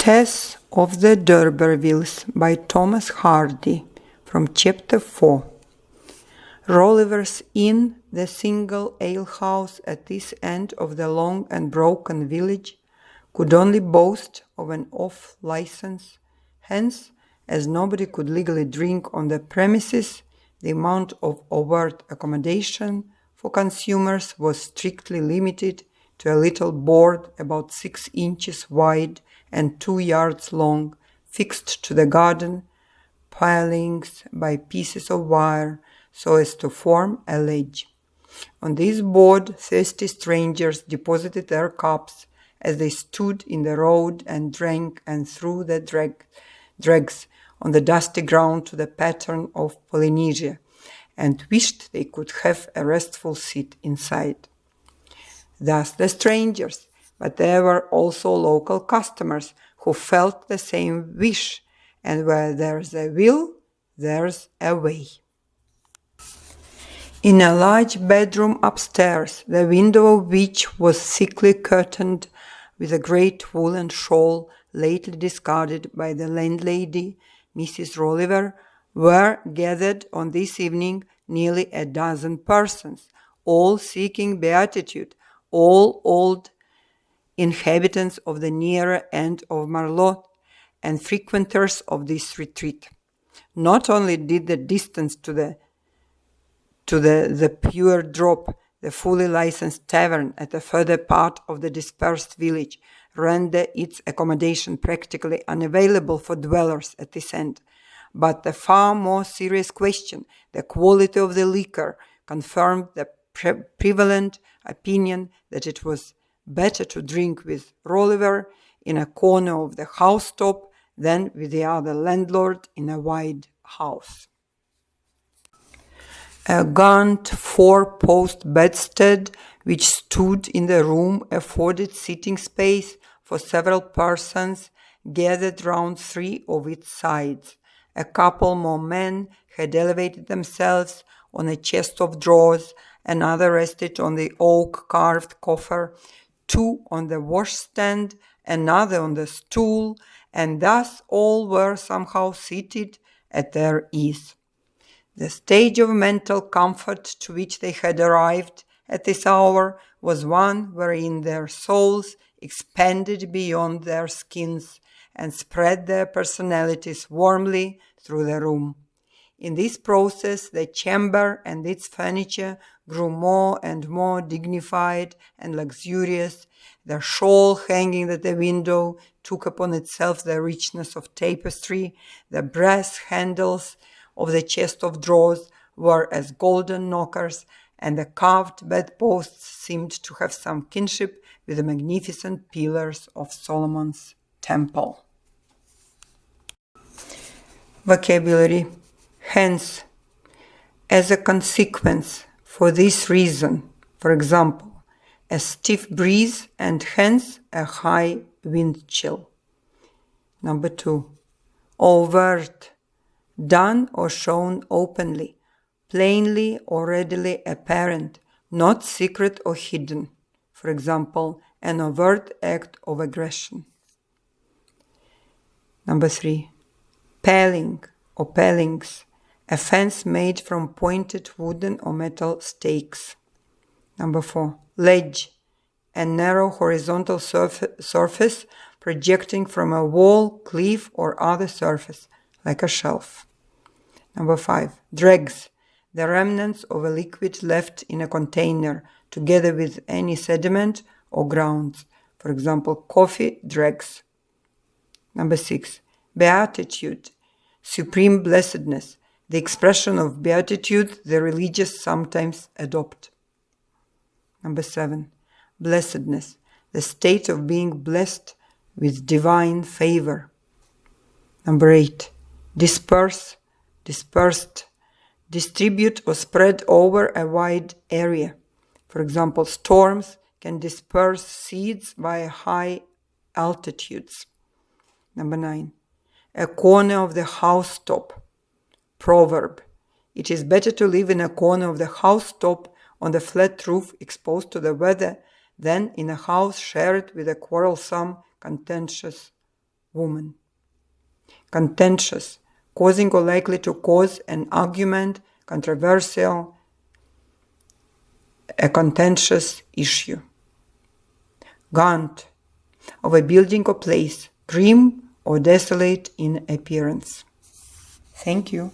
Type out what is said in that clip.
Tess of the D'Urbervilles by Thomas Hardy from Chapter 4. Rolliver's Inn, the single alehouse at this end of the long and broken village, could only boast of an off-license. Hence, as nobody could legally drink on the premises, the amount of overt accommodation for consumers was strictly limited to a little board about 6 inches wide and 2 yards long, fixed to the garden palings by pieces of wire so as to form a ledge. On this board, thirsty strangers deposited their cups as they stood in the road and drank and threw the dregs on the dusty ground to the pattern of Polynesia, and wished they could have a restful seat inside. Thus the strangers, but there were also local customers who felt the same wish, and where there's a will, there's a way. In a large bedroom upstairs, the window of which was thickly curtained with a great woolen shawl lately discarded by the landlady, Mrs. Rolliver, were gathered on this evening nearly a dozen persons, all seeking beatitude, all old inhabitants of the nearer end of Marlotte and frequenters of this retreat. Not only did the distance to the pure drop, the fully licensed tavern at a further part of the dispersed village, render its accommodation practically unavailable for dwellers at this end, but the far more serious question, the quality of the liquor, confirmed the prevalent opinion that it was better to drink with Rolliver in a corner of the housetop than with the other landlord in a wide house. A gaunt 4-post bedstead which stood in the room afforded sitting space for several persons gathered round 3 of its sides. A couple more men had elevated themselves on a chest of drawers, another rested on the oak-carved coffer, 2 on the washstand, another on the stool, and thus all were somehow seated at their ease. The stage of mental comfort to which they had arrived at this hour was one wherein their souls expanded beyond their skins and spread their personalities warmly through the room. In this process, the chamber and its furniture grew more and more dignified and luxurious. The shawl hanging at the window took upon itself the richness of tapestry. The brass handles of the chest of drawers were as golden knockers, and the carved bedposts seemed to have some kinship with the magnificent pillars of Solomon's temple. Vocabulary. Hence, as a consequence, for this reason, for example, a stiff breeze and hence a high wind chill. Number 2. Overt, done or shown openly, plainly or readily apparent, not secret or hidden. For example, an overt act of aggression. Number 3. Paling or palings, a fence made from pointed wooden or metal stakes. Number 4. Ledge, a narrow horizontal surface projecting from a wall, cliff, or other surface, like a shelf. Number 5. Dregs, the remnants of a liquid left in a container, together with any sediment or grounds. For example, coffee dregs. Number 6. Beatitude, supreme blessedness, the expression of beatitude the religious sometimes adopt. Number 7. Blessedness, the state of being blessed with divine favor. Number 8. Disperse, dispersed, distribute or spread over a wide area. For example, storms can disperse seeds via high altitudes. Number 9. A corner of the housetop. Proverb. It is better to live in a corner of the housetop on the flat roof exposed to the weather than in a house shared with a quarrelsome, contentious woman. Contentious, causing or likely to cause an argument, controversial, a contentious issue. Gaunt, of a building or place, grim or desolate in appearance. Thank you.